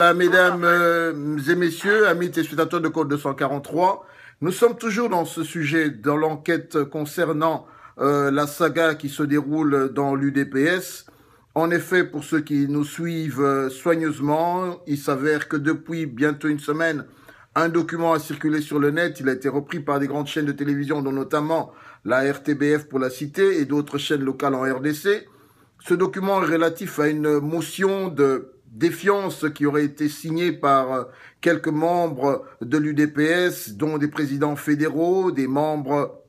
Mesdames et messieurs, amis téléspectateurs de Code 243, nous sommes toujours dans ce sujet, dans l'enquête concernant la saga qui se déroule dans l'UDPS. En effet, pour ceux qui nous suivent soigneusement, il s'avère que depuis bientôt une semaine, un document a circulé sur le net. Il a été repris par des grandes chaînes de télévision, dont notamment la RTBF pour la citer et d'autres chaînes locales en RDC. Ce document est relatif à une motion de défiance qui aurait été signée par quelques membres de l'UDPS, dont des présidents fédéraux, des membres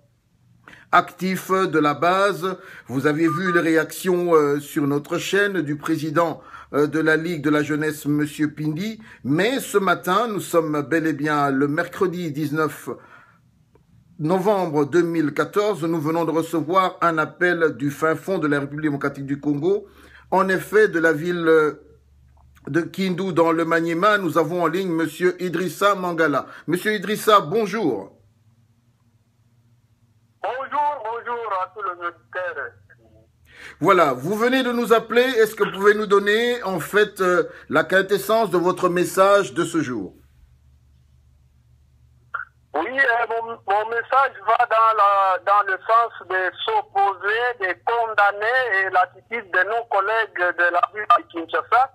actifs de la base. Vous avez vu les réactions sur notre chaîne du président de la Ligue de la Jeunesse, Monsieur Pindi. Mais ce matin, nous sommes bel et bien le mercredi 19 novembre 2014, nous venons de recevoir un appel du fin fond de la République démocratique du Congo. En effet, de la ville de Kindu dans le Maniema, nous avons en ligne Monsieur Idrissa Mangala. Monsieur Idrissa, bonjour. Bonjour à tous les auditeurs. Voilà, vous venez de nous appeler. Est-ce que vous pouvez nous donner en fait la quintessence de votre message de ce jour? Oui, mon message va dans le sens de s'opposer, de condamner l'attitude de nos collègues de la ville de Kinshasa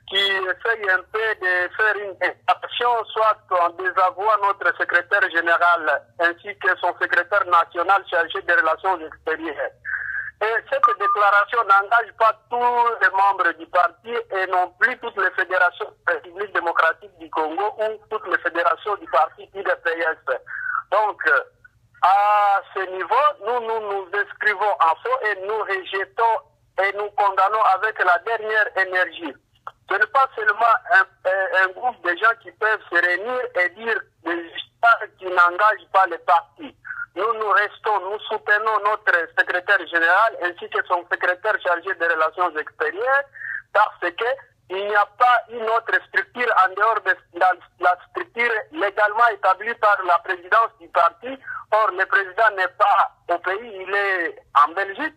qui essayent un peu de faire une action, soit en désavouant notre secrétaire général ainsi que son secrétaire national chargé des relations extérieures. Et cette déclaration n'engage pas tous les membres du parti et non plus toutes les fédérations de la République démocratique du Congo ou toutes les fédérations du parti UDPS. Donc, à ce niveau, nous inscrivons en faux et nous rejetons et nous condamnons avec la dernière énergie. Ce n'est pas seulement un groupe de gens qui peuvent se réunir et dire des histoires qui n'engagent pas le parti. Nous soutenons notre secrétaire général ainsi que son secrétaire chargé des relations extérieures parce qu'il n'y a pas une autre structure en dehors de la structure légalement établie par la présidence du parti. Or, le président n'est pas au pays, il est en Belgique.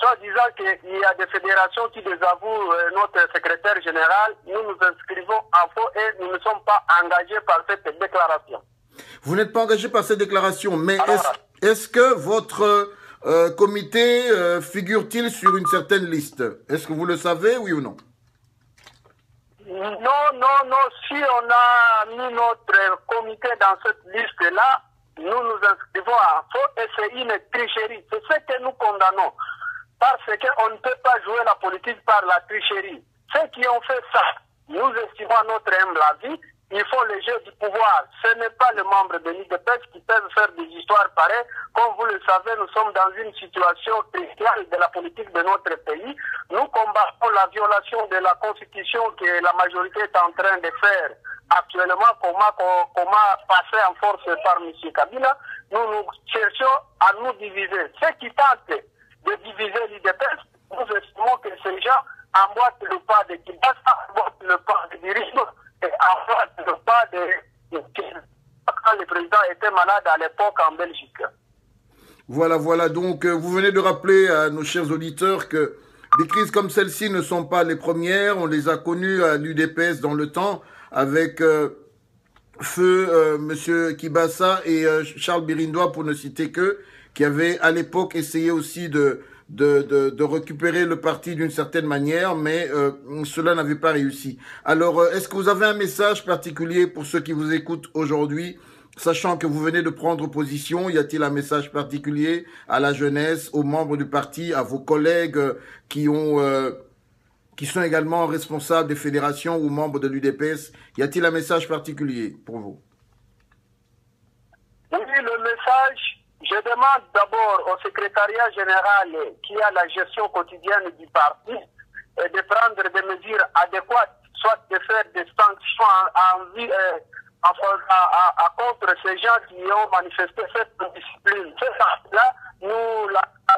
Soit disant qu'il y a des fédérations qui désavouent notre secrétaire général, nous nous inscrivons en faux et nous ne sommes pas engagés par cette déclaration. Vous n'êtes pas engagé par cette déclaration, mais est-ce que votre comité figure-t-il sur une certaine liste? Est-ce que vous le savez, oui ou non? Non. Si on a mis notre comité dans cette liste-là, nous nous inscrivons en faux et c'est une tricherie. C'est ce que nous condamnons. Parce qu'on ne peut pas jouer la politique par la tricherie. Ceux qui ont fait ça, nous estimons à notre humble avis, il faut le jeu du pouvoir. Ce n'est pas les membres de l'UDPS qui peuvent faire des histoires pareilles. Comme vous le savez, nous sommes dans une situation cruciale de la politique de notre pays. Nous combattons la violation de la Constitution que la majorité est en train de faire actuellement, comment passer en force par M. Kabila. Nous cherchons à nous diviser. Ceux qui tentent de diviser l'UDPS, nous estimons que ces gens emboîtent le pas de Kinshasa, emboîtent le pas de dirigeants et emboîtent le pas de quand le président était malade à l'époque en Belgique. Voilà. Donc, vous venez de rappeler à nos chers auditeurs que des crises comme celle-ci ne sont pas les premières. On les a connues à l'UDPS dans le temps avec Monsieur Kibasa et Charles Birindois, pour ne citer que, qui avaient à l'époque essayé aussi de récupérer le parti d'une certaine manière, mais cela n'avait pas réussi. Alors, est-ce que vous avez un message particulier pour ceux qui vous écoutent aujourd'hui, sachant que vous venez de prendre position? Y a-t-il un message particulier à la jeunesse, aux membres du parti, à vos collègues qui sont également responsables des fédérations ou membres de l'UDPS? Y a-t-il un message particulier pour vous? Oui, le message... Je demande d'abord au secrétariat général qui a la gestion quotidienne du parti de prendre des mesures adéquates, soit de faire des sanctions contre ces gens qui ont manifesté cette discipline. C'est ça, là, nous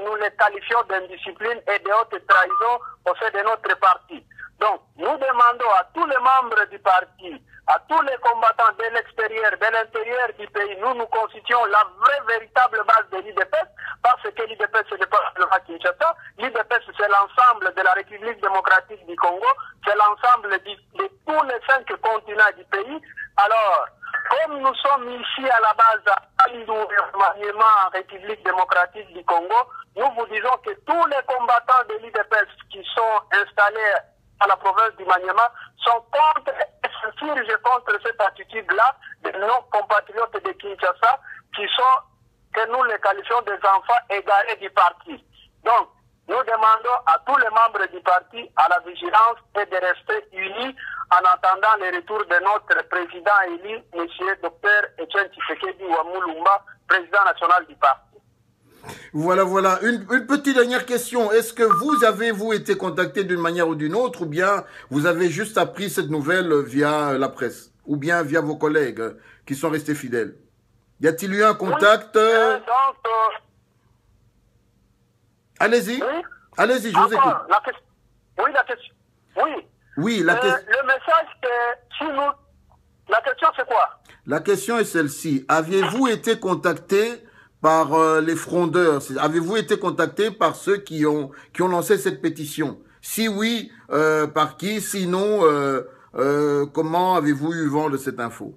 nous les qualifions d'indiscipline et de haute trahison au sein de notre parti. Donc, nous demandons à tous les membres du parti, à tous les combattants de l'extérieur, de l'intérieur du pays, nous constituons la vraie, véritable base de l'IDPS, parce que l'IDPS, ce n'est pas le Kinshasa, l'IDPS, c'est l'ensemble de la République démocratique du Congo, c'est l'ensemble de tous les 5 continents du pays. Alors, comme nous sommes ici à la base à Maniema, République démocratique du Congo, nous vous disons que tous les combattants de l'IDPS qui sont installés à la province du Maniema sont contre, s'insurgent contre cette attitude-là de nos compatriotes de Kinshasa qui sont, que nous les qualifions des enfants égarés du parti. Donc, nous demandons à tous les membres du parti à la vigilance et de rester unis en attendant le retour de notre président élu, M. Dr Etienne Tshisekedi Wamulumba, président national du parti. Voilà. Une petite dernière question. Est-ce que vous été contacté d'une manière ou d'une autre, ou bien vous avez juste appris cette nouvelle via la presse, ou bien via vos collègues qui sont restés fidèles? Y a-t-il eu un contact? Allez-y. Oui. Allez-y, je vous écoute. La question. Oui, la question. Le message, si nous... La question, c'est quoi? La question est celle-ci. Aviez-vous été contacté par les frondeurs? Avez-vous été contacté par ceux qui ont lancé cette pétition? Si oui, par qui? Sinon, comment avez-vous eu vent de cette info?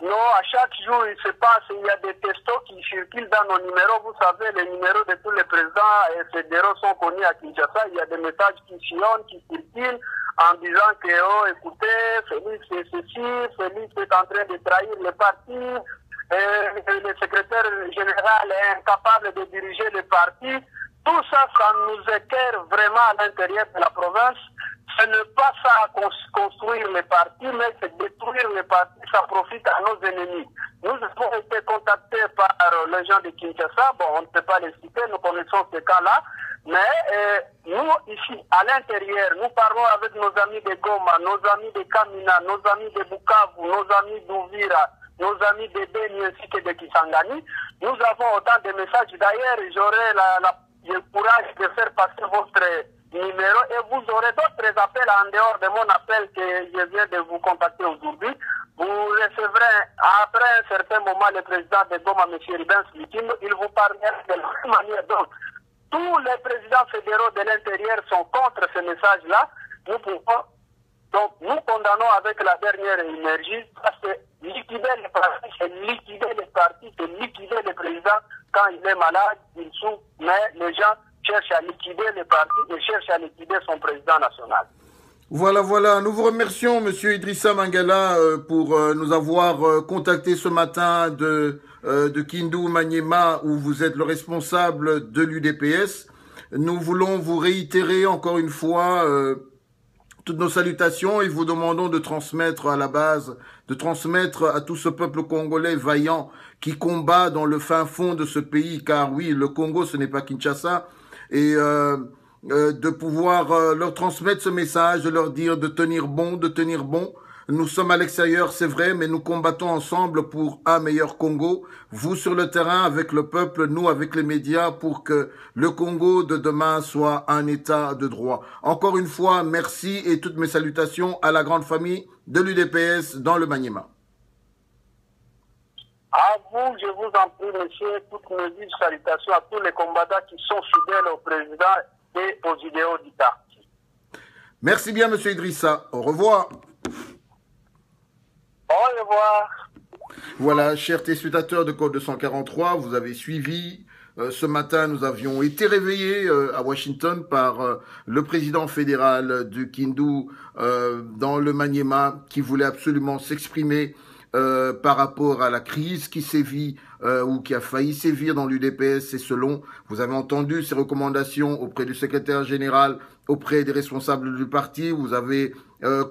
Non, à chaque jour, il se passe, il y a des textos qui circulent dans nos numéros. Vous savez, les numéros de tous les présidents et fédéraux sont connus à Kinshasa. Il y a des messages qui sillonnent, qui circulent en disant que, oh, écoutez, Félix c'est ceci, Félix est en train de trahir le parti, le secrétaire général est incapable de diriger le parti. Tout ça, ça nous éclaire vraiment à l'intérieur de la province. Ce n'est pas ça construire les partis, mais c'est détruire les partis, ça profite à nos ennemis. Nous avons été contactés par les gens de Kinshasa, bon, on ne peut pas les citer, nous connaissons ces cas-là, mais nous, ici, à l'intérieur, nous parlons avec nos amis de Goma, nos amis de Kamina, nos amis de Bukavu, nos amis d'Ouvira, nos amis de Beni ainsi que de Kisangani. Nous avons autant de messages. D'ailleurs, j'aurai le courage de faire passer votre numéro et vous aurez d'autres appels en dehors de mon appel que je viens de vous contacter aujourd'hui. Vous recevrez après un certain moment le président de Goma, M. Ribens Likim, il vous parlera de la même manière. Donc, tous les présidents fédéraux de l'intérieur sont contre ce message-là. Donc, nous condamnons avec la dernière énergie, parce que liquider les partis, c'est liquider les partis, c'est liquider le président quand il est malade, il souffre, mais les gens cherche à liquider les partis et cherche à liquider son président national. Voilà. Nous vous remercions, Monsieur Idrissa Mangala, pour nous avoir contacté ce matin de Kindu Maniema, où vous êtes le responsable de l'UDPS. Nous voulons vous réitérer encore une fois toutes nos salutations et vous demandons de transmettre à la base, de transmettre à tout ce peuple congolais vaillant qui combat dans le fin fond de ce pays, car oui, le Congo, ce n'est pas Kinshasa, et de pouvoir leur transmettre ce message, de leur dire de tenir bon. Nous sommes à l'extérieur, c'est vrai, mais nous combattons ensemble pour un meilleur Congo. Vous sur le terrain avec le peuple, nous avec les médias, pour que le Congo de demain soit un état de droit. Encore une fois, merci et toutes mes salutations à la grande famille de l'UDPS dans le Maniema. À vous, je vous en prie, monsieur, toutes mes vives salutations à tous les combattants qui sont fidèles au président et aux idéaux du parti. Merci bien, monsieur Idrissa. Au revoir. Au revoir. Voilà, chers téléspectateurs de Code 243, vous avez suivi. Ce matin, nous avions été réveillés à Washington par le président fédéral du Kindu dans le Maniema qui voulait absolument s'exprimer par rapport à la crise qui sévit ou qui a failli sévir dans l'UDPS. Et selon, vous avez entendu ses recommandations auprès du secrétaire général, auprès des responsables du parti, vous avez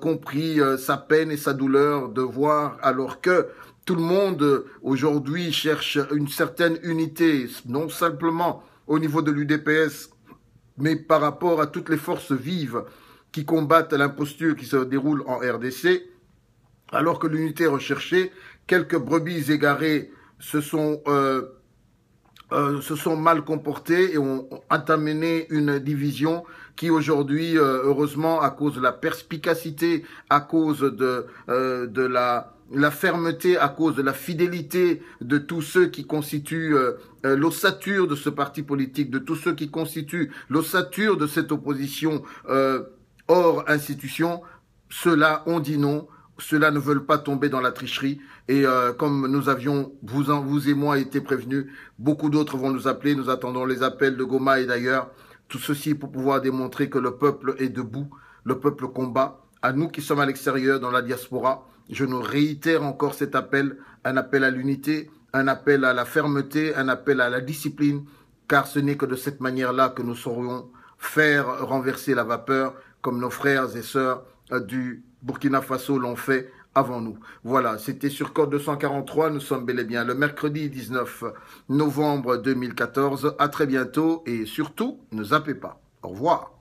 compris sa peine et sa douleur de voir alors que tout le monde aujourd'hui cherche une certaine unité, non simplement au niveau de l'UDPS, mais par rapport à toutes les forces vives qui combattent l'imposture qui se déroule en RDC. Alors que l'unité recherchée, quelques brebis égarées se sont se sont mal comportés et ont amené une division qui aujourd'hui, heureusement, à cause de la perspicacité, à cause de la fermeté, à cause de la fidélité de tous ceux qui constituent l'ossature de ce parti politique, de tous ceux qui constituent l'ossature de cette opposition hors institution, ceux-là ont dit non. Ceux-là ne veulent pas tomber dans la tricherie. Et comme nous avions, vous et moi, été prévenus, beaucoup d'autres vont nous appeler. Nous attendons les appels de Goma et d'ailleurs. Tout ceci pour pouvoir démontrer que le peuple est debout, le peuple combat. À nous qui sommes à l'extérieur, dans la diaspora, je nous réitère encore cet appel, un appel à l'unité, un appel à la fermeté, un appel à la discipline, car ce n'est que de cette manière-là que nous saurions faire renverser la vapeur, comme nos frères et sœurs du Burkina Faso l'ont fait avant nous. Voilà, c'était sur Code 243, nous sommes bel et bien le mercredi 19 novembre 2014. À très bientôt et surtout, ne zappez pas. Au revoir.